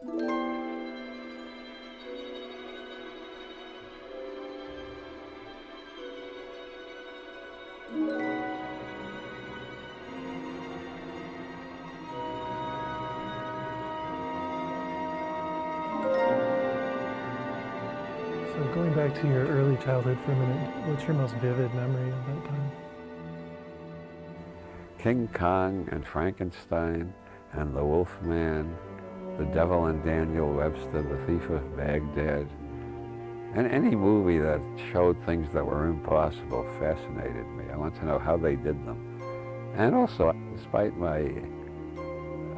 So going back to your early childhood for a minute, what's your most vivid memory of that time? King Kong and Frankenstein and the Wolf Man, the Devil and Daniel Webster, the Thief of Baghdad, and any movie that showed things that were impossible fascinated me. I want to know how they did them. And also, despite my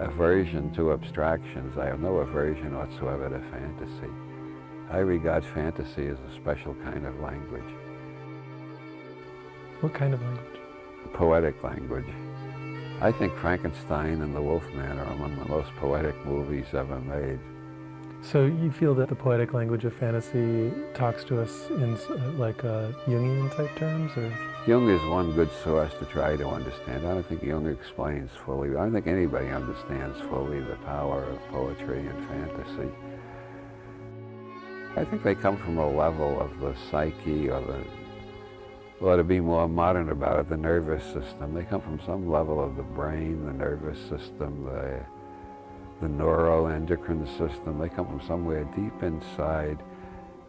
aversion to abstractions, I have no aversion whatsoever to fantasy. I regard fantasy as a special kind of language. What kind of language? Poetic language. I think Frankenstein and the Wolfman are among the most poetic movies ever made. So you feel that the poetic language of fantasy talks to us in like Jungian type terms, or? Jung is one good source to try to understand. I don't think Jung explains fully. I don't think anybody understands fully the power of poetry and fantasy. I think they come from a level of the psyche, or to be more modern about it, the nervous system. They come from some level of the brain, the nervous system, the neuroendocrine system. They come from somewhere deep inside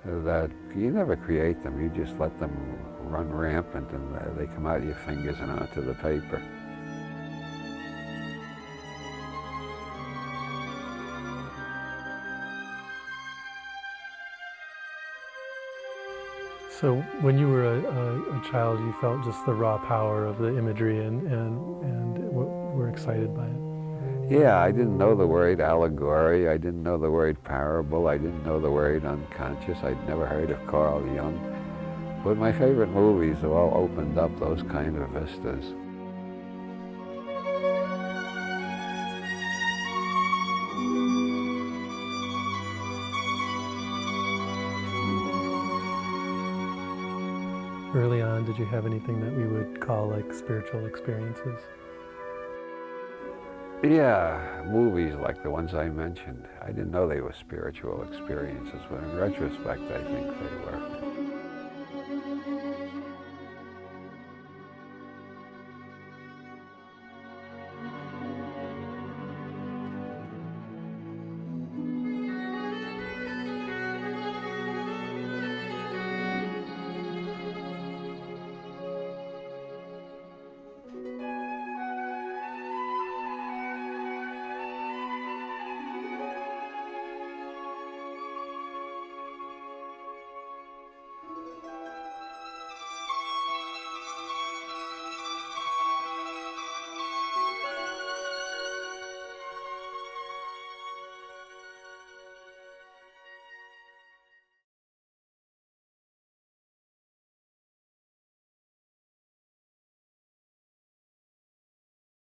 that you never create them. You just let them run rampant, and they come out of your fingers and onto the paper. So when you were a child, you felt just the raw power of the imagery and were excited by it. Yeah, I didn't know the word allegory. I didn't know the word parable. I didn't know the word unconscious. I'd never heard of Carl Jung. But my favorite movies have all opened up those kind of vistas. Early on, did you have anything that we would call like spiritual experiences? Yeah, movies like the ones I mentioned. I didn't know they were spiritual experiences, but in retrospect, I think they were.